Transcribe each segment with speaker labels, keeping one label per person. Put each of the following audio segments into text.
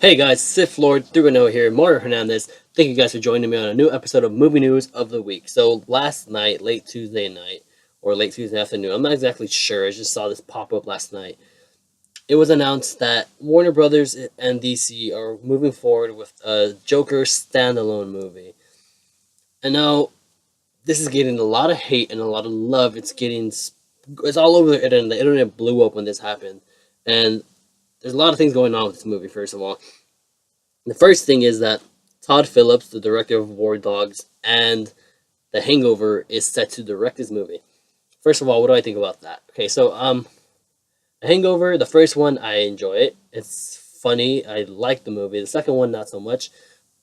Speaker 1: Hey guys, Sith Lord 310 here, Mario Hernandez. Thank you guys for joining me on a new episode of Movie News of the Week. So last night, late Tuesday night, or late Tuesday afternoon, I'm not exactly sure, I just saw this pop up last night. It was announced that Warner Brothers and DC are moving forward with a Joker standalone movie. And now, this is getting a lot of hate and a lot of love. It's all over the internet. The internet blew up when this happened. And there's a lot of things going on with this movie, first of all. The first thing is that Todd Phillips, the director of War Dogs and The Hangover, is set to direct this movie. First of all, what do I think about that? Okay, so The Hangover, the first one, I enjoy it. It's funny. I like the movie. The second one, not so much.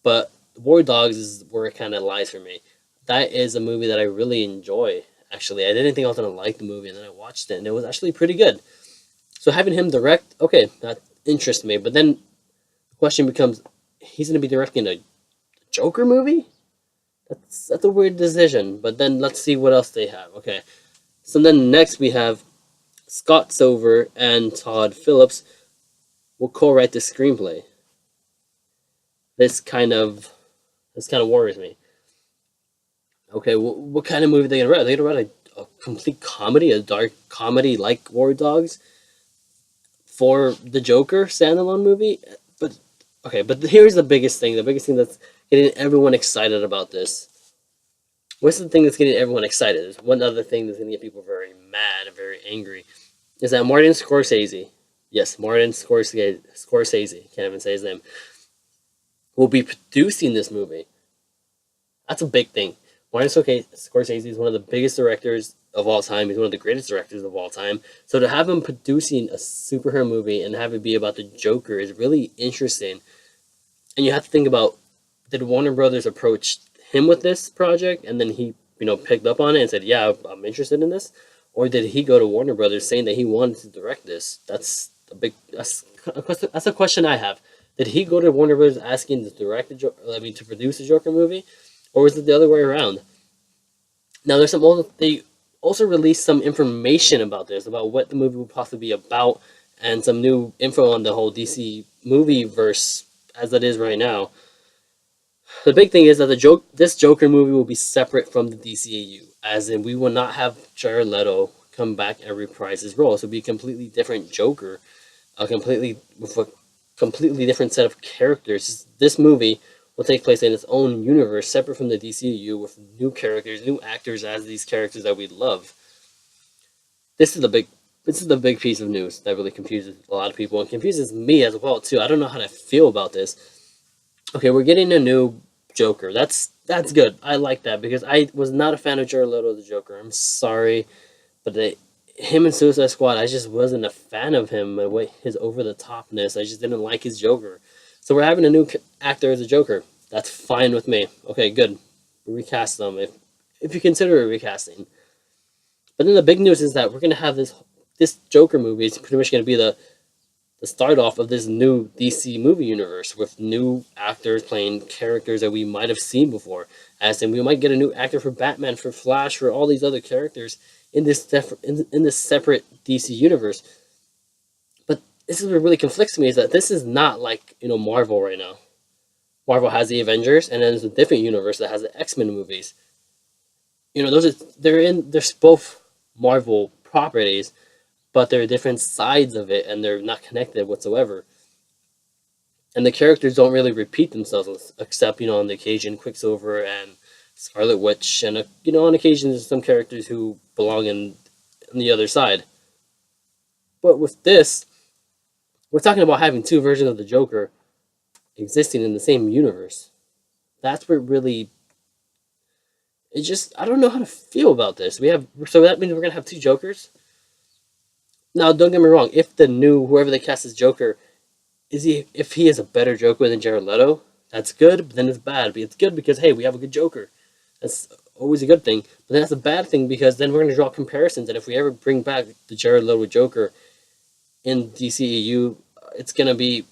Speaker 1: But War Dogs is where it kind of lies for me. That is a movie that I really enjoy. Actually, I didn't think I was gonna like the movie, and then I watched it, and it was actually pretty good. So having him direct, okay, that interests me. But then the question becomes, he's going to be directing a Joker movie? That's a weird decision. But then let's see what else they have. Okay, so then next we have Scott Silver and Todd Phillips will co-write the screenplay. This kind of worries me. Okay, what kind of movie are they gonna write? Are they gonna write a complete comedy, a dark comedy like War Dogs for the Joker standalone movie? But okay, but here's the biggest thing. The biggest thing that's getting everyone excited about this. What's the thing that's getting everyone excited? There's one other thing that's going to get people very mad and very angry. Is that Martin Scorsese? Yes, Martin Scorsese. Can't even say his name. Will be producing this movie. That's a big thing. Martin Scorsese is one of the biggest directors of all time. He's one of the greatest directors of all time. So to have him producing a superhero movie and have it be about the Joker is really interesting. And you have to think about, did Warner Brothers approach him with this project and then he, picked up on it and said, "Yeah, I'm interested in this," or did he go to Warner Brothers saying that he wanted to direct this? That's a question I have. Did he go to Warner Brothers asking to direct to produce a Joker movie, or was it the other way around? Now, they also released some information about this, about what the movie would possibly be about, and some new info on the whole DC movie verse as it is right now. The big thing is that this Joker movie will be separate from the DCAU, as in we will not have Jared Leto come back and reprise his role. So it'll be a completely different Joker, with a completely different set of characters. This movie will take place in its own universe, separate from the DCU, with new characters, new actors as these characters that we love. This is the big piece of news that really confuses a lot of people and confuses me as well too. I don't know how to feel about this. Okay, we're getting a new Joker. That's good. I like that because I was not a fan of Jared Leto as the Joker. I'm sorry, but him in Suicide Squad, I just wasn't a fan of him. His over the topness, I just didn't like his Joker. So we're having a new actor as a Joker. That's fine with me. Okay, good. Recast them if you consider it recasting. But then the big news is that we're gonna have this Joker movie. It's pretty much gonna be the start off of this new DC movie universe with new actors playing characters that we might have seen before. As in, we might get a new actor for Batman, for Flash, for all these other characters in this separate DC universe. But this is what really conflicts me, is that this is not like Marvel right now. Marvel has the Avengers, and then there's a different universe that has the X-Men movies. They're both Marvel properties, but they're different sides of it, and they're not connected whatsoever. And the characters don't really repeat themselves, except on the occasion Quicksilver and Scarlet Witch, and on occasion there's some characters who belong on the other side. But with this, we're talking about having two versions of the Joker existing in the same universe. That's where really, I don't know how to feel about this. So that means we're gonna have two Jokers. Now, don't get me wrong. If whoever they cast as Joker, if he is a better Joker than Jared Leto, that's good. But then it's bad. But it's good because hey, we have a good Joker. That's always a good thing. But then that's a bad thing because then we're going to draw comparisons. And if we ever bring back the Jared Leto Joker in DCEU, we're gonna be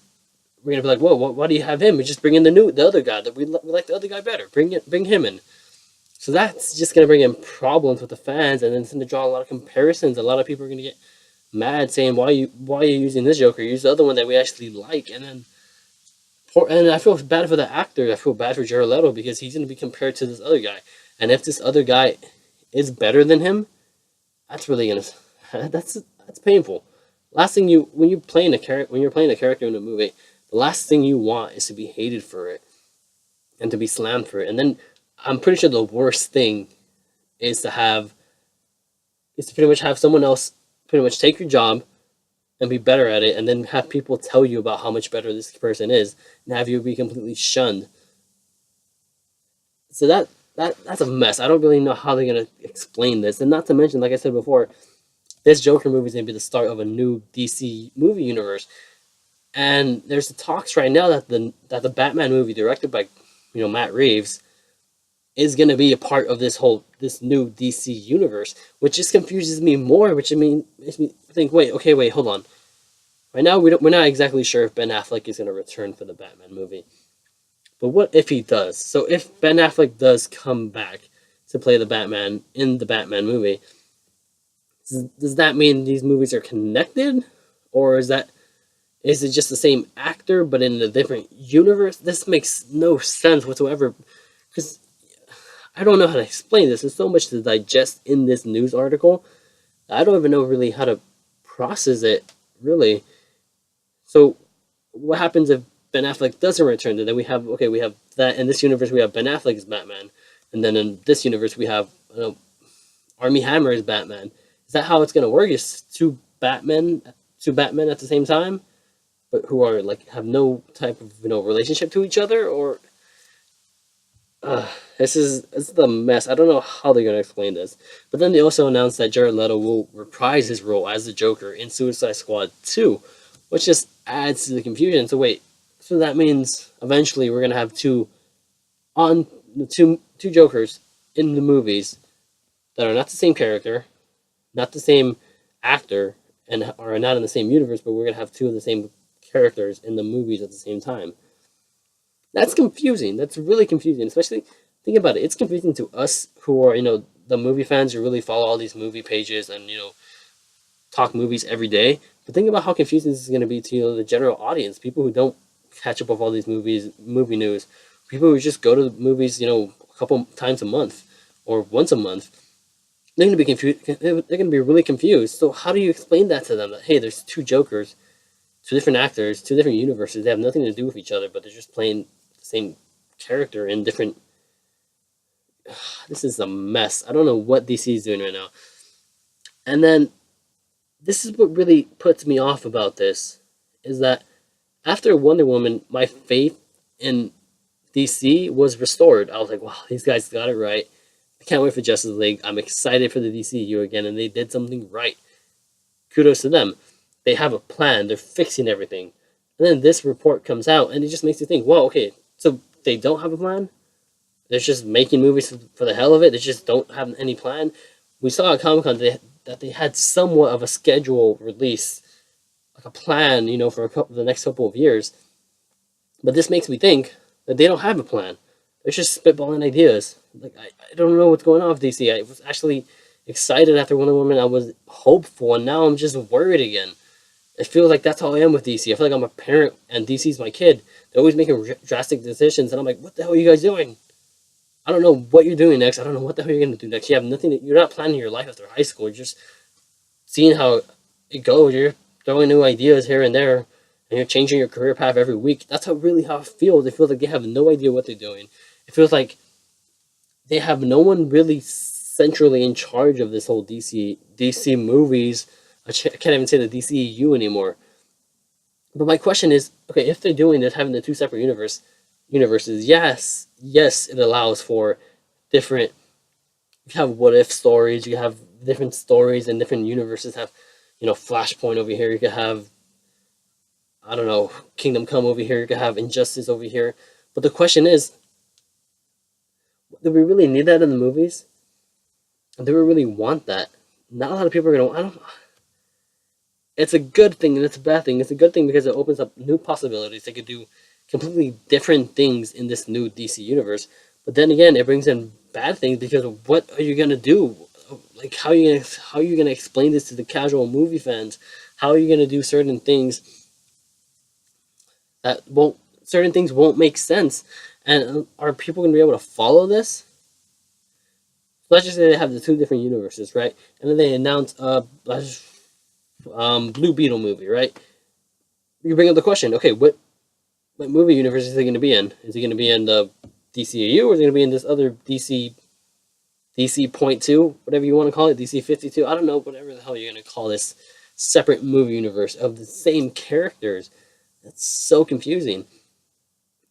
Speaker 1: like, whoa, why do you have him? We just bring in the other guy that we like the other guy better. Bring him in. So that's just gonna bring in problems with the fans, and then it's gonna draw a lot of comparisons. A lot of people are gonna get mad saying, why are you using this Joker? Use the other one that we actually like. And then And I feel bad for the actor. I feel bad for Jared Leto because he's going to be compared to this other guy. And if this other guy is better than him, that's really gonna that's painful. Last thing you when you're playing a character in a movie, the last thing you want is to be hated for it and to be slammed for it. And then I'm pretty sure the worst thing is to pretty much have someone else pretty much take your job and be better at it, and then have people tell you about how much better this person is, and have you be completely shunned. So that's a mess. I don't really know how they're gonna explain this, and not to mention, like I said before, this Joker movie is gonna be the start of a new DC movie universe, and there's the talks right now that the Batman movie directed by Matt Reeves is going to be a part of this new DC universe, which just confuses me more. Which I mean makes me think, wait, hold on. Right now we're not exactly sure if Ben Affleck is going to return for the Batman movie, but what if he does? So if Ben Affleck does come back to play the Batman in the Batman movie, does that mean these movies are connected, or is it just the same actor but in a different universe? This makes no sense whatsoever, because I don't know how to explain this. There's so much to digest in this news article. I don't even know really how to process it, really. So, what happens if Ben Affleck doesn't return? Then we have that in this universe. We have Ben Affleck as Batman, and then in this universe we have Armie Hammer as Batman. Is that how it's gonna work? Is two Batmen at the same time, but who are like have no type of relationship to each other, or this is the mess. I don't know how they're gonna explain this. But then they also announced that Jared Leto will reprise his role as the Joker in Suicide Squad 2, which just adds to the confusion. So wait, so that means eventually we're gonna have two Jokers in the movies that are not the same character, not the same actor, and are not in the same universe, but we're gonna have two of the same characters in the movies at the same time. That's confusing. That's really confusing. Especially think about it. It's confusing to us who are the movie fans who really follow all these movie pages and talk movies every day. But think about how confusing this is going to be to the general audience, people who don't catch up with all these movie news, people who just go to the movies a couple times a month or once a month. They're going to be confused. They're going to be really confused. So how do you explain that to them? That hey, there's two Jokers, two different actors, two different universes. They have nothing to do with each other, but they're just playing the same character in different. This is a mess. I don't know what DC is doing right now. And then this is what really puts me off about this is that after Wonder Woman, my faith in DC was restored. I was like, wow, these guys got it right. I can't wait for Justice League. I'm excited for the DCU again, and they did something right. Kudos to them. They have a plan. They're fixing everything. And then this report comes out, and it just makes you think, whoa, okay, so they don't have a plan? They're just making movies for the hell of it? They just don't have any plan? We saw at Comic-Con that they had somewhat of a schedule release, like a plan, for the next couple of years. But this makes me think that they don't have a plan. They're just spitballing ideas. Like, I don't know what's going on with DC. I was actually excited after Wonder Woman. I was hopeful, and now I'm just worried again. I feel like that's how I am with DC. I feel like I'm a parent, and DC's my kid. They're always making drastic decisions, and I'm like, what the hell are you guys doing? I don't know what you're doing next. I don't know what the hell you're going to do next. You have nothing. You're not planning your life after high school. You're just seeing how it goes. You're throwing new ideas here and there, and you're changing your career path every week. That's how it feels. It feels like they have no idea what they're doing. It feels like they have no one really centrally in charge of this whole DC movies. I can't even say the DCEU anymore. But my question is, okay, if they're doing this, having the two separate universes, yes, it allows for different. You have what if stories. You have different stories, and different universes have, Flashpoint over here. You could have, I don't know, Kingdom Come over here. You could have Injustice over here. But the question is, do we really need that in the movies? Do we really want that? Not a lot of people are gonna. I don't. It's a good thing and it's a bad thing. It's a good thing because it opens up new possibilities. They could do completely different things in this new DC universe. But then again, it brings in bad things because what are you gonna do? Like how are you gonna explain this to the casual movie fans? How are you gonna do certain things that won't certain things won't make sense. And are people going to be able to follow this? Let's just say they have the two different universes, right? And then they announce Blue Beetle movie, right? You bring up the question, okay, what movie universe is he going to be in? Is he going to be in the DCU, or is he going to be in this other DC point two, whatever you want to call it, DC 52? I don't know, whatever the hell you're going to call this separate movie universe of the same characters. That's so confusing.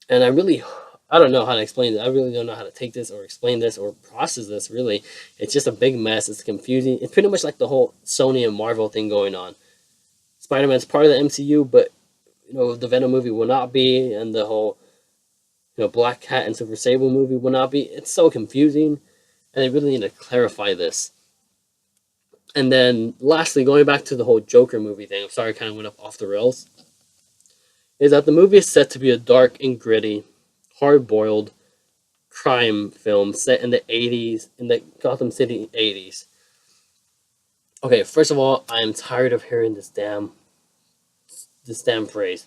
Speaker 1: And I don't know how to explain it. I really don't know how to take this or explain this or process this, really. It's just a big mess. It's confusing. It's pretty much like the whole Sony and Marvel thing going on. Spider-Man's part of the MCU, but the Venom movie will not be, and the whole Black Cat and Silver Sable movie will not be. It's so confusing, and they really need to clarify this. And then lastly, going back to the whole Joker movie thing, I'm sorry I kind of went off the rails, is that the movie is set to be a dark and gritty, hard-boiled crime film set in the 80s, in the Gotham City 80s. Okay, first of all, I am tired of hearing this damn phrase,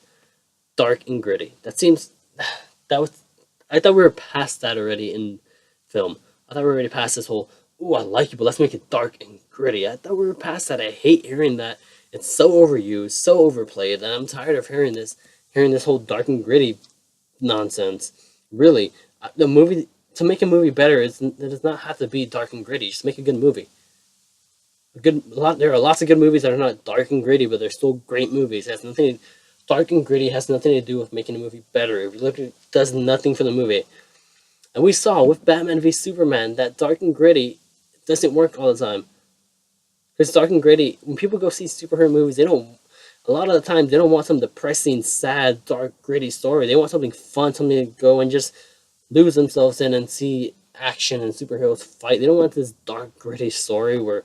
Speaker 1: dark and gritty. I thought we were past that already in film. I thought we were already past this whole, ooh, I like you, but let's make it dark and gritty. I thought we were past that. I hate hearing that. It's so overused, so overplayed, and I'm tired of hearing this whole dark and gritty nonsense. Really, to make a movie better, it does not have to be dark and gritty. Just make a good movie. There are lots of good movies that are not dark and gritty, but they're still great movies. Dark and gritty has nothing to do with making a movie better. If you look at it, does nothing for the movie. And we saw with Batman v Superman that dark and gritty doesn't work all the time. Because dark and gritty, when people go see superhero movies, a lot of the time, they don't want some depressing, sad, dark, gritty story. They want something fun, something to go and just lose themselves in and see action and superheroes fight. They don't want this dark, gritty story where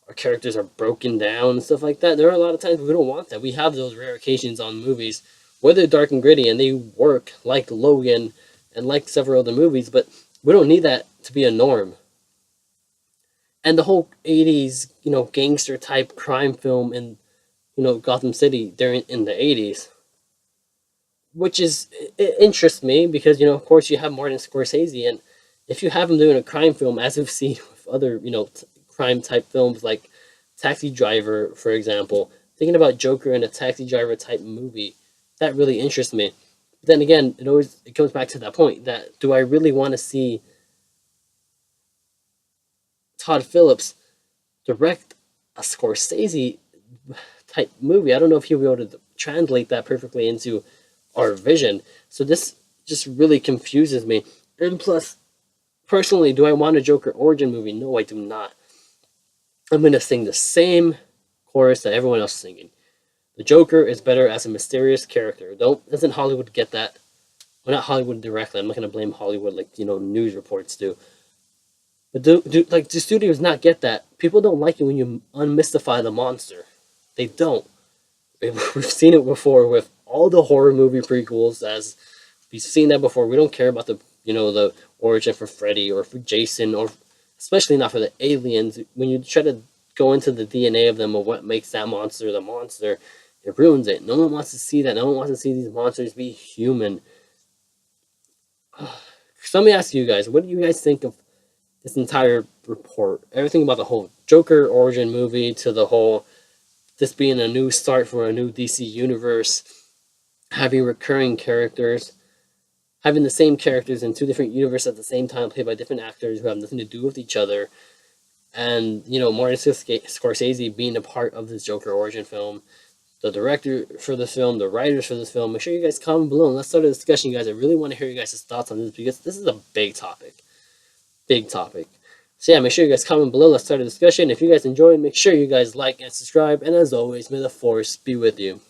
Speaker 1: our characters are broken down and stuff like that. There are a lot of times we don't want that. We have those rare occasions on movies where they're dark and gritty and they work, like Logan and like several other movies, but we don't need that to be a norm. And the whole 80s, gangster type crime film in, Gotham City in the 80s, which it interests me because, of course you have Martin Scorsese, and if you have him doing a crime film, as we've seen with other, crime type films like Taxi Driver, for example, thinking about Joker in a Taxi Driver type movie, that really interests me. But then again, it comes back to that point that do I really want to see Todd Phillips direct a Scorsese type movie? I don't know if he'll be able to translate that perfectly into our vision. So this just really confuses me. And plus, personally, do I want a Joker origin movie? No, I do not. I'm going to sing the same chorus that everyone else is singing. The Joker is better as a mysterious character. Doesn't Hollywood get that? Well, not Hollywood directly. I'm not going to blame Hollywood like, news reports do. But do studios not get that? People don't like it when you unmystify the monster. They don't. We've seen it before with all the horror movie prequels. As we've seen that before. We don't care about the origin for Freddy or for Jason, or especially not for the aliens. When you try to go into the DNA of them, or what makes that monster the monster, it ruins it. No one wants to see that. No one wants to see these monsters be human. So let me ask you guys, what do you guys think of this entire report? Everything about the whole Joker origin movie to the whole this being a new start for a new DC universe, having recurring characters, having the same characters in two different universes at the same time, played by different actors who have nothing to do with each other, and Martin Scorsese being a part of this Joker origin film, the director for this film, the writers for this film. Make sure you guys comment below and let's start a discussion, guys. I really want to hear you guys' thoughts on this because this is a big topic. Big topic. So yeah, make sure you guys comment below. Let's start a discussion. If you guys enjoyed, make sure you guys like and subscribe. And as always, may the force be with you.